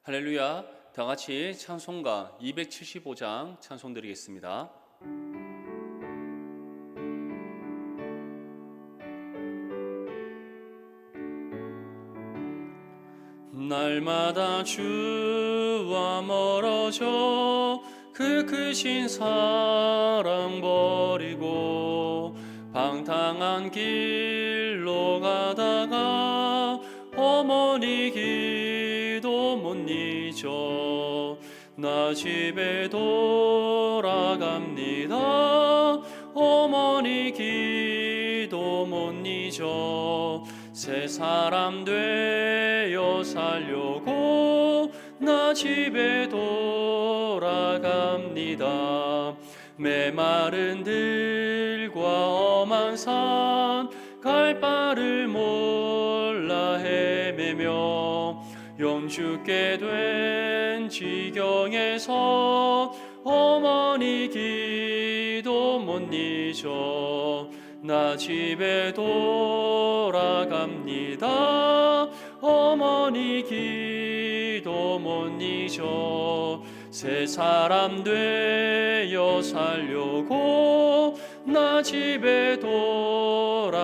할렐루야. 다 같이 찬송가 275장 찬송 드리겠습니다. 날마다 주와 멀어져 그 크신 사랑 버리고 방탕한 길로 가다가 어머니 기도 못 잊어 나 집에 돌아갑니다. 어머니 기도 못 잊어 새 사람 되어 살려고 나 집에 돌아갑니다. 메마른 들과 험한 산 갈 바를 몰라 헤매며 영죽게 된 지경에서 어머니 기도 못 잊어 나 집에 돌아갑니다. 어머니 기도 못 잊어 새 사람 되어 살려고 나 집에 돌아갑니다.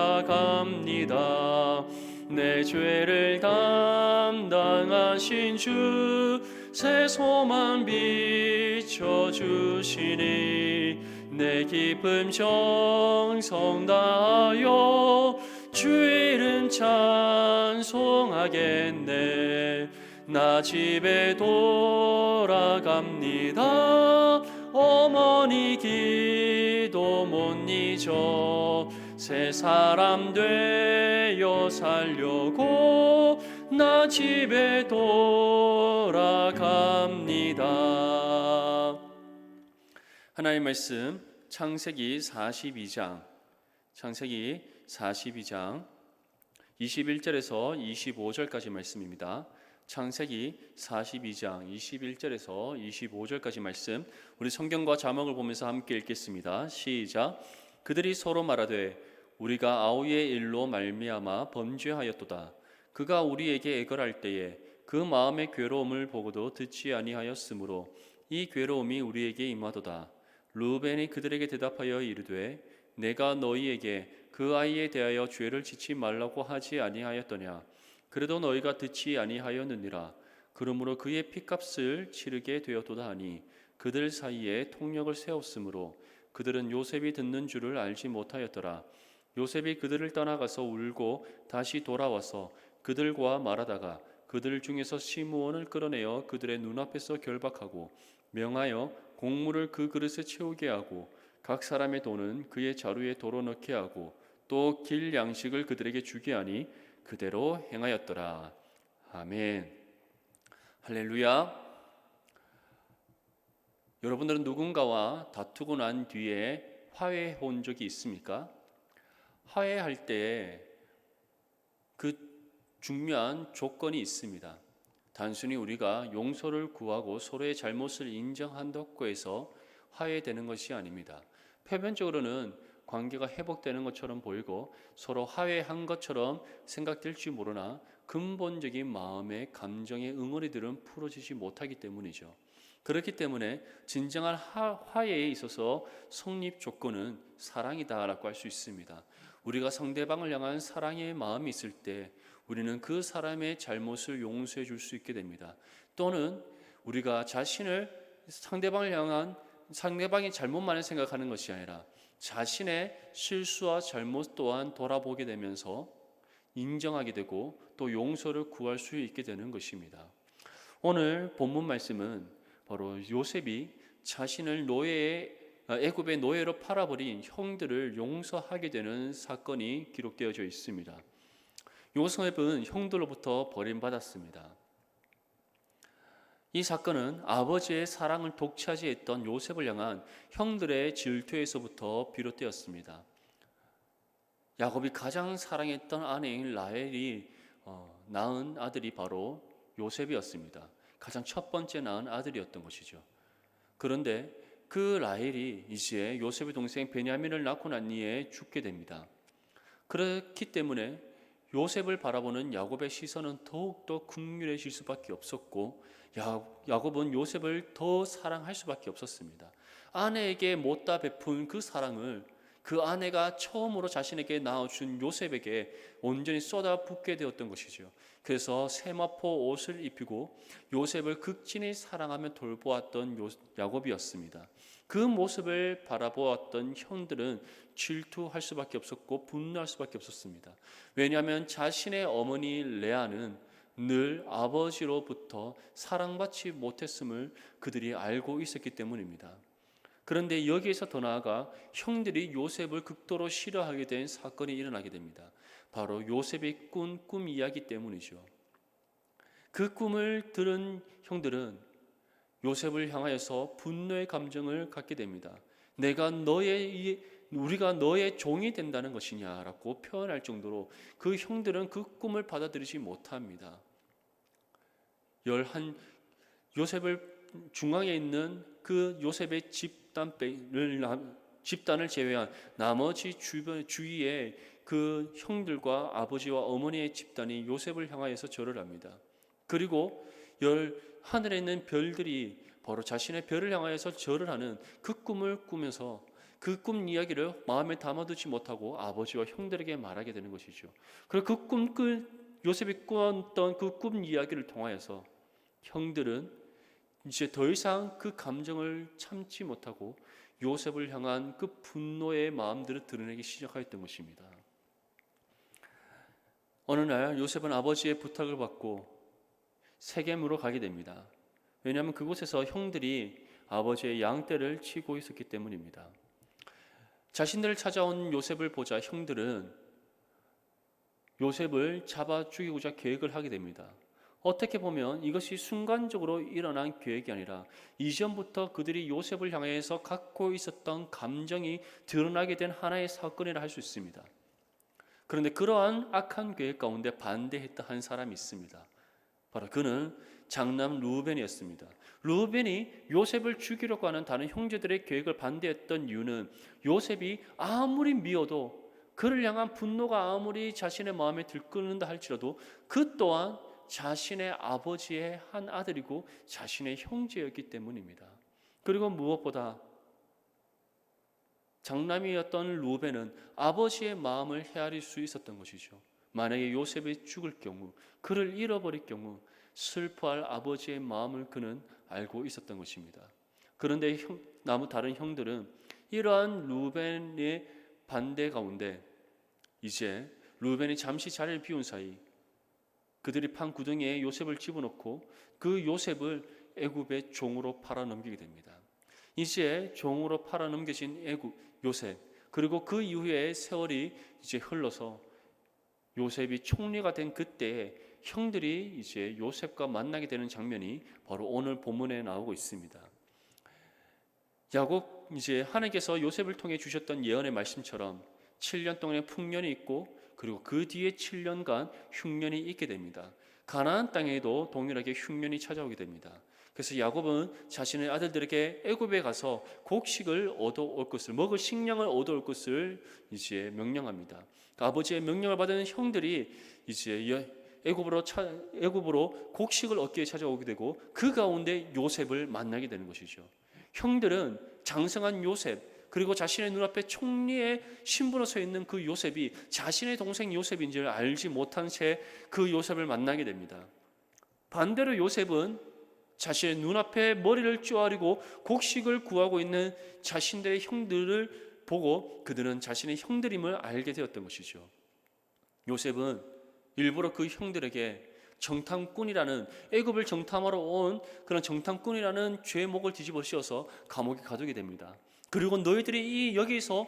내 죄를 감당하신 주 새 소망 비춰주시니 내 기쁨 정성 다하여 주 이름 찬송하겠네. 나 집에 돌아갑니다. 어머니 기도 못 잊어 새 사람 되어 살려고 나 집에 돌아갑니다. 하나님의 말씀 창세기 42장 21절에서 25절까지 말씀입니다. 창세기 42장 21절에서 25절까지 말씀, 우리 성경과 자막을 보면서 함께 읽겠습니다. 시작. 그들이 서로 말하되 우리가 아우의 일로 말미암아 범죄하였도다. 그가 우리에게 애걸할 때에 그 마음의 괴로움을 보고도 듣지 아니하였으므로 이 괴로움이 우리에게 임하도다. 르우벤이 그들에게 대답하여 이르되 내가 너희에게 그 아이에 대하여 죄를 짓지 말라고 하지 아니하였더냐. 그래도 너희가 듣지 아니하였느니라. 그러므로 그의 핏값을 치르게 되었도다 하니 그들 사이에 통력을 세웠으므로 그들은 요셉이 듣는 줄을 알지 못하였더라. 요셉이 그들을 떠나가서 울고 다시 돌아와서 그들과 말하다가 그들 중에서 시므온을 끌어내어 그들의 눈앞에서 결박하고 명하여 곡물을 그 그릇에 채우게 하고 각 사람의 돈은 그의 자루에 도로 넣게 하고 또 길 양식을 그들에게 주게 하니 그대로 행하였더라. 아멘. 할렐루야. 여러분들은 누군가와 다투고 난 뒤에 화해해 온 적이 있습니까? 화해할 때 그 중요한 조건이 있습니다. 단순히 우리가 용서를 구하고 서로의 잘못을 인정한다고 해서 화해되는 것이 아닙니다. 표면적으로는 관계가 회복되는 것처럼 보이고 서로 화해한 것처럼 생각될지 모르나 근본적인 마음의 감정의 응어리들은 풀어지지 못하기 때문이죠. 그렇기 때문에 진정한 화해에 있어서 성립 조건은 사랑이다라고 할 수 있습니다. 우리가 상대방을 향한 사랑의 마음이 있을 때 우리는 그 사람의 잘못을 용서해 줄 수 있게 됩니다. 또는 우리가 자신을 상대방을 향한 상대방의 잘못만을 생각하는 것이 아니라 자신의 실수와 잘못 또한 돌아보게 되면서 인정하게 되고 또 용서를 구할 수 있게 되는 것입니다. 오늘 본문 말씀은 바로 요셉이 자신을 애굽의 노예로 팔아버린 형들을 용서하게 되는 사건이 기록되어져 있습니다. 요셉은 형들로부터 버림받았습니다. 이 사건은 아버지의 사랑을 독차지했던 요셉을 향한 형들의 질투에서부터 비롯되었습니다. 야곱이 가장 사랑했던 아내인 라헬이 낳은 아들이 바로 요셉이었습니다. 가장 첫 번째 낳은 아들이었던 것이죠. 그런데 그 라헬이 이제 요셉의 동생 베냐민을 낳고 난 이에 죽게 됩니다. 그렇기 때문에 요셉을 바라보는 야곱의 시선은 더욱더 극률해질 수밖에 없었고, 야곱은 요셉을 더 사랑할 수밖에 없었습니다. 아내에게 못다 베푼 그 사랑을 그 아내가 처음으로 자신에게 낳아준 요셉에게 온전히 쏟아붓게 되었던 것이죠. 그래서 세마포 옷을 입히고 요셉을 극진히 사랑하며 돌보았던 야곱이었습니다. 그 모습을 바라보았던 형들은 질투할 수밖에 없었고 분노할 수밖에 없었습니다. 왜냐하면 자신의 어머니 레아는 늘 아버지로부터 사랑받지 못했음을 그들이 알고 있었기 때문입니다. 그런데 여기에서 더 나아가 형들이 요셉을 극도로 싫어하게 된 사건이 일어나게 됩니다. 바로 요셉이 꾼 꿈 이야기 때문이죠. 그 꿈을 들은 형들은 요셉을 향하여서 분노의 감정을 갖게 됩니다. 우리가 너의 종이 된다는 것이냐라고 표현할 정도로 그 형들은 그 꿈을 받아들이지 못합니다. 요셉을 중앙에 있는 그 요셉의 집단을 제외한 나머지 주위의 그 형들과 아버지와 어머니의 집단이 요셉을 향하여서 절을 합니다. 그리고 하늘에 있는 별들이 바로 자신의 별을 향하여서 절을 하는 그 꿈을 꾸면서 그 꿈 이야기를 마음에 담아두지 못하고 아버지와 형들에게 말하게 되는 것이죠. 그리고 요셉이 꾸었던 그 꿈 이야기를 통하여서 형들은 이제 더 이상 그 감정을 참지 못하고 요셉을 향한 그 분노의 마음들을 드러내기 시작하였던 것입니다. 어느 날 요셉은 아버지의 부탁을 받고 세겜으로 가게 됩니다. 왜냐하면 그곳에서 형들이 아버지의 양떼를 치고 있었기 때문입니다. 자신들을 찾아온 요셉을 보자 형들은 요셉을 잡아 죽이고자 계획을 하게 됩니다. 어떻게 보면 이것이 순간적으로 일어난 계획이 아니라 이전부터 그들이 요셉을 향해서 갖고 있었던 감정이 드러나게 된 하나의 사건이라 할 수 있습니다. 그런데 그러한 악한 계획 가운데 반대했던 한 사람이 있습니다. 바로 그는 장남 루벤이었습니다. 루벤이 요셉을 죽이려고 하는 다른 형제들의 계획을 반대했던 이유는 요셉이 아무리 미워도 그를 향한 분노가 아무리 자신의 마음에 들끓는다 할지라도 그 또한 자신의 아버지의 한 아들이고 자신의 형제였기 때문입니다. 그리고 무엇보다 장남이었던 루벤은 아버지의 마음을 헤아릴 수 있었던 것이죠. 만약에 요셉이 죽을 경우, 그를 잃어버릴 경우 슬퍼할 아버지의 마음을 그는 알고 있었던 것입니다. 그런데 다른 형들은 이러한 루벤의 반대 가운데 이제 루벤이 잠시 자리를 비운 사이 그들이 판 구덩이에 요셉을 집어넣고 그 요셉을 애굽의 종으로 팔아넘기게 됩니다. 이제 종으로 팔아넘겨진 요셉, 그리고 그 이후에 세월이 이제 흘러서 요셉이 총리가 된 그때에 형들이 이제 요셉과 만나게 되는 장면이 바로 오늘 본문에 나오고 있습니다. 야곱 이제 하나님께서 요셉을 통해 주셨던 예언의 말씀처럼 7년 동안의 풍년이 있고 그리고 그 뒤에 7년간 흉년이 있게 됩니다. 가나안 땅에도 동일하게 흉년이 찾아오게 됩니다. 그래서 야곱은 자신의 아들들에게 애굽에 가서 곡식을 얻어올 것을, 먹을 식량을 얻어올 것을 이제 명령합니다. 아버지의 명령을 받은 형들이 이제 애굽으로 곡식을 얻기 위해 찾아오게 되고 그 가운데 요셉을 만나게 되는 것이죠. 형들은 장성한 요셉, 그리고 자신의 눈앞에 총리의 신부로 서 있는 그 요셉이 자신의 동생 요셉인 줄 알지 못한 채 그 요셉을 만나게 됩니다. 반대로 요셉은 자신의 눈앞에 머리를 쪼아리고 곡식을 구하고 있는 자신들의 형들을 보고 그들은 자신의 형들임을 알게 되었던 것이죠. 요셉은 일부러 그 형들에게 정탐꾼이라는, 애굽을 정탐하러 온 그런 정탐꾼이라는 죄목을 뒤집어 씌워서 감옥에 가두게 됩니다. 그리고 너희들이 여기서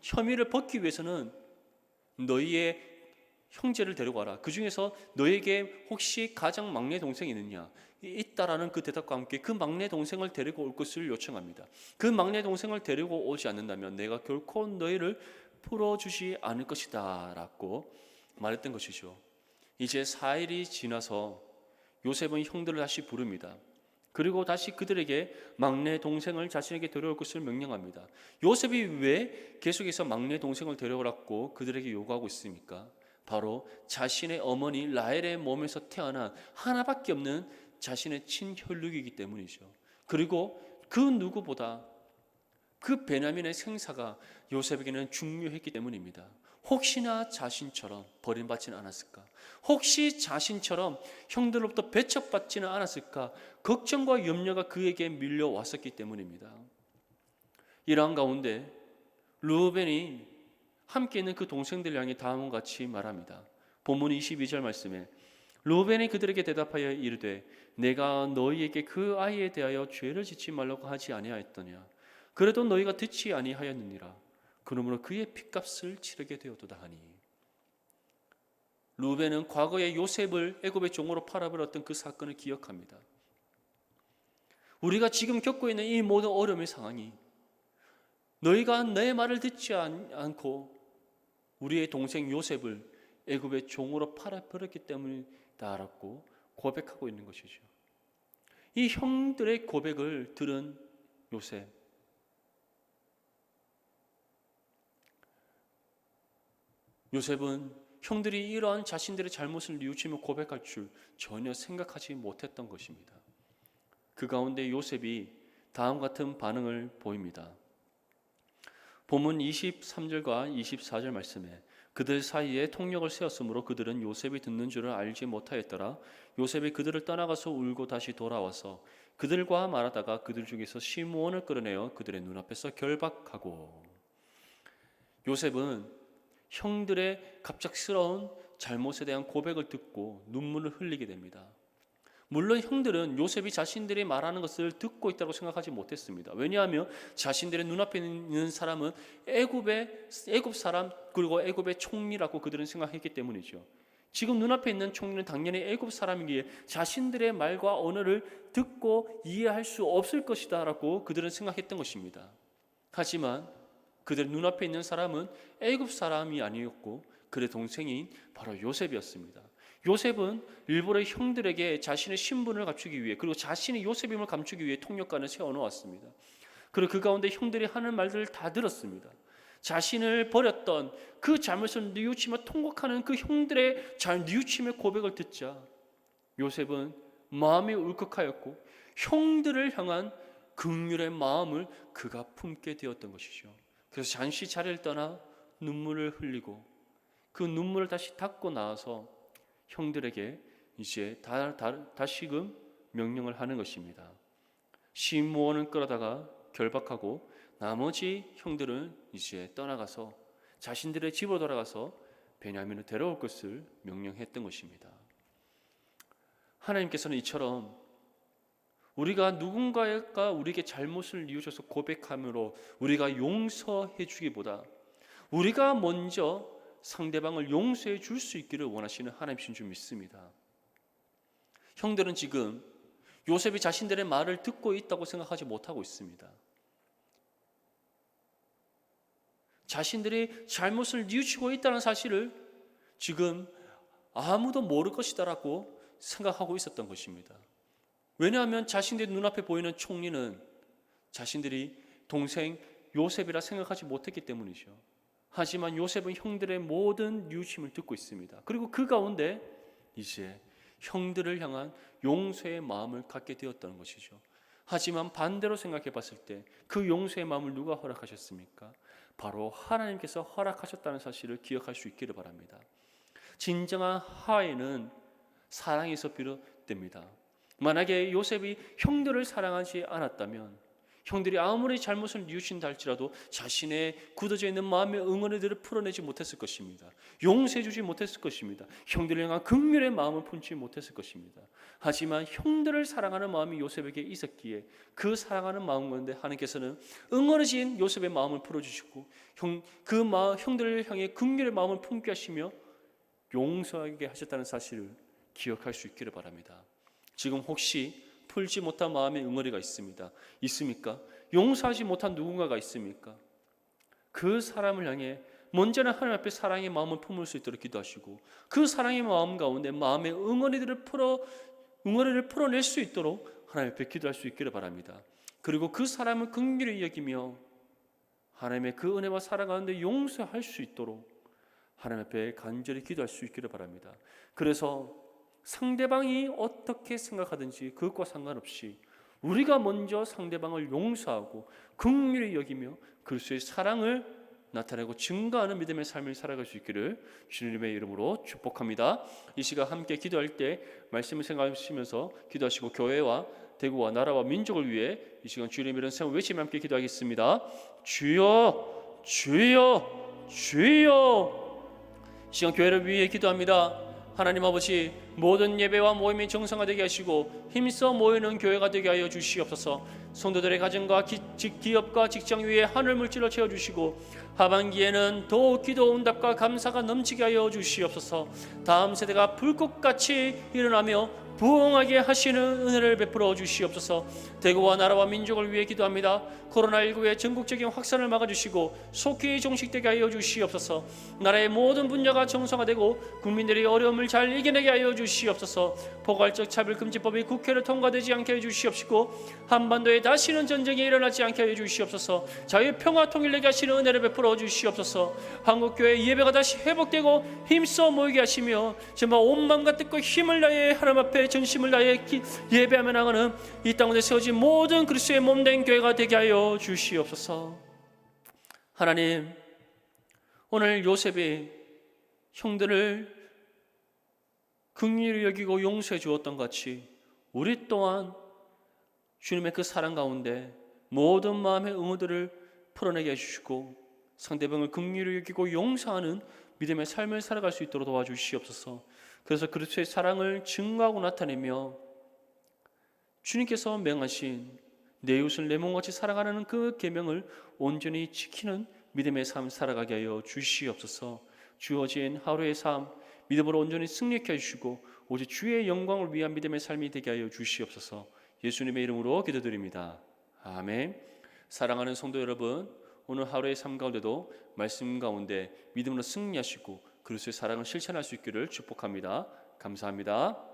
혐의를 벗기 위해서는 너희의 형제를 데려가라. 그 중에서 너에게 혹시 가장 막내 동생이 있느냐? 있다라는 그 대답과 함께 그 막내 동생을 데리고 올 것을 요청합니다. 그 막내 동생을 데리고 오지 않는다면 내가 결코 너희를 풀어주지 않을 것이다 라고 말했던 것이죠. 이제 4일이 지나서 요셉은 형들을 다시 부릅니다. 그리고 다시 그들에게 막내 동생을 자신에게 데려올 것을 명령합니다. 요셉이 왜 계속해서 막내 동생을 데려오라고 그들에게 요구하고 있습니까? 바로 자신의 어머니 라헬의 몸에서 태어난 하나밖에 없는 자신의 친혈육이기 때문이죠. 그리고 그 누구보다 그 베냐민의 생사가 요셉에게는 중요했기 때문입니다. 혹시나 자신처럼 버림받지는 않았을까? 혹시 자신처럼 형들로부터 배척받지는 않았을까? 걱정과 염려가 그에게 밀려왔었기 때문입니다. 이러한 가운데 르우벤이 함께 있는 그 동생들 향해 다음과 같이 말합니다. 본문 22절 말씀에 르우벤이 그들에게 대답하여 이르되 내가 너희에게 그 아이에 대하여 죄를 짓지 말라고 하지 아니하였더냐. 그래도 너희가 듣지 아니하였느니라. 그러므로 그의 핏값을 치르게 되었도다 하니. 르우벤은 과거에 요셉을 애굽의 종으로 팔아버렸던 그 사건을 기억합니다. 우리가 지금 겪고 있는 이 모든 어려움의 상황이 너희가 내 말을 듣지 않고 우리의 동생 요셉을 애굽의 종으로 팔아버렸기 때문이다라고 고백하고 있는 것이죠. 이 형들의 고백을 들은 요셉, 요셉은 형들이 이러한 자신들의 잘못을 뉘우치며 고백할 줄 전혀 생각하지 못했던 것입니다. 그 가운데 요셉이 다음 같은 반응을 보입니다. 본문 23절과 24절 말씀에 그들 사이에 통역을 세웠으므로 그들은 요셉이 듣는 줄을 알지 못하였더라. 요셉이 그들을 떠나가서 울고 다시 돌아와서 그들과 말하다가 그들 중에서 시므온을 끌어내어 그들의 눈앞에서 결박하고. 요셉은 형들의 갑작스러운 잘못에 대한 고백을 듣고 눈물을 흘리게 됩니다. 물론 형들은 요셉이 자신들이 말하는 것을 듣고 있다고 생각하지 못했습니다. 왜냐하면 자신들의 눈앞에 있는 사람은 애굽 사람 그리고 애굽의 총리라고 그들은 생각했기 때문이죠. 지금 눈앞에 있는 총리는 당연히 애굽 사람이기에 자신들의 말과 언어를 듣고 이해할 수 없을 것이다라고 그들은 생각했던 것입니다. 하지만 그들 눈앞에 있는 사람은 애굽 사람이 아니었고 그의 동생인 바로 요셉이었습니다. 요셉은 일부러 형들에게 자신의 신분을 갖추기 위해 그리고 자신의 요셉임을 감추기 위해 통역관을 세워놓았습니다. 그리고 그 가운데 형들이 하는 말들을 다 들었습니다. 자신을 버렸던 그 잘못을 뉘우치며 통곡하는 그 형들의 뉘우침의 고백을 듣자 요셉은 마음이 울컥하였고 형들을 향한 긍휼의 마음을 그가 품게 되었던 것이죠. 그래서 잠시 자리를 떠나 눈물을 흘리고 그 눈물을 다시 닦고 나와서 형들에게 이제 다시금 명령을 하는 것입니다. 시므온은 끌어다가 결박하고 나머지 형들은 이제 떠나가서 자신들의 집으로 돌아가서 베냐민을 데려올 것을 명령했던 것입니다. 하나님께서는 이처럼 우리가 누군가가 우리에게 잘못을 뉘우쳐서 고백함으로 우리가 용서해 주기보다 우리가 먼저 상대방을 용서해 줄 수 있기를 원하시는 하나님이신 줄 믿습니다. 형들은 지금 요셉이 자신들의 말을 듣고 있다고 생각하지 못하고 있습니다. 자신들이 잘못을 뉘우치고 있다는 사실을 지금 아무도 모를 것이다라고 생각하고 있었던 것입니다. 왜냐하면 자신들의 눈앞에 보이는 총리는 자신들이 동생 요셉이라 생각하지 못했기 때문이죠. 하지만 요셉은 형들의 모든 뉘우침을 듣고 있습니다. 그리고 그 가운데 이제 형들을 향한 용서의 마음을 갖게 되었다는 것이죠. 하지만 반대로 생각해 봤을 때 그 용서의 마음을 누가 허락하셨습니까? 바로 하나님께서 허락하셨다는 사실을 기억할 수 있기를 바랍니다. 진정한 화해는 사랑에서 비롯됩니다. 만약에 요셉이 형들을 사랑하지 않았다면 형들이 아무리 잘못을 뉘우친다 할지라도 자신의 굳어져 있는 마음의 응어리들을 풀어내지 못했을 것입니다. 용서해 주지 못했을 것입니다. 형들을 향한 긍휼의 마음을 품지 못했을 것입니다. 하지만 형들을 사랑하는 마음이 요셉에게 있었기에 그 사랑하는 마음 가운데 하나님께서는 응어리진 요셉의 마음을 풀어주시고 형들을 향해 긍휼의 마음을 품게 하시며 용서하게 하셨다는 사실을 기억할 수 있기를 바랍니다. 지금 혹시 풀지 못한 마음의 응어리가 있습니까? 용서하지 못한 누군가가 있습니까? 그 사람을 향해 먼저는 하나님 앞에 사랑의 마음을 품을 수 있도록 기도하시고 그 사랑의 마음 가운데 마음의 응어리를 풀어낼 수 있도록 하나님 앞에 기도할 수 있기를 바랍니다. 그리고 그 사람을 긍휼히 여기며 하나님의 그 은혜와 사랑 가운데 용서할 수 있도록 하나님 앞에 간절히 기도할 수 있기를 바랍니다. 그래서 상대방이 어떻게 생각하든지 그것과 상관없이 우리가 먼저 상대방을 용서하고 긍휼히 여기며 그리스도의 사랑을 나타내고 증거하는 믿음의 삶을 살아갈 수 있기를 주님의 이름으로 축복합니다. 이 시간 함께 기도할 때 말씀을 생각하시면서 기도하시고 교회와 대구와 나라와 민족을 위해 이 시간 주님의 이름 세워 외치며 함께 기도하겠습니다. 주여 주여 주여. 이 시간 교회를 위해 기도합니다. 하나님 아버지, 모든 예배와 모임이 정상화되게 하시고 힘써 모이는 교회가 되게 하여 주시옵소서. 성도들의 가정과 기업과 직장 위에 하늘 물질로 채워주시고 하반기에는 더욱 기도 응답과 감사가 넘치게 하여 주시옵소서. 다음 세대가 불꽃같이 일어나며 부흥하게 하시는 은혜를 베풀어 주시옵소서. 대구와 나라와 민족을 위해 기도합니다. 코로나19의 전국적인 확산을 막아주시고 속히 종식되게 하여 주시옵소서. 나라의 모든 분야가 정상화되고 국민들이 어려움을 잘 이겨내게 하여 주시옵소서. 포괄적 차별금지법이 국회를 통과되지 않게 해 주시옵시고 한반도에 다시는 전쟁이 일어나지 않게 해 주시옵소서. 자유의 평화 통일되게 하시는 은혜를 베풀어 주시옵소서. 한국교회 예배가 다시 회복되고 힘써 모이게 하시며 정말 온 마음과 뜻과 힘을 다해 하나님 앞에 전심을 다해 예배하며 나가는 이 땅에 세워진 모든 그리스도의 몸된 교회가 되게 하여 주시옵소서. 하나님, 오늘 요셉이 형들을 긍휼히 여기고 용서해 주었던 같이 우리 또한 주님의 그 사랑 가운데 모든 마음의 의무들을 풀어내게 해주시고 상대방을 긍휼히 여기고 용서하는 믿음의 삶을 살아갈 수 있도록 도와주시옵소서. 그래서 그리스도의 사랑을 증거하고 나타내며 주님께서 명하신 내 이웃을 내 몸같이 사랑하라는 그 계명을 온전히 지키는 믿음의 삶 살아가게 하여 주시옵소서. 주어진 하루의 삶 믿음으로 온전히 승리케 해주시고 오직 주의 영광을 위한 믿음의 삶이 되게 하여 주시옵소서. 예수님의 이름으로 기도드립니다. 아멘. 사랑하는 성도 여러분, 오늘 하루의 삶 가운데도 말씀 가운데 믿음으로 승리하시고 그리스도의 사랑을 실천할 수 있기를 축복합니다. 감사합니다.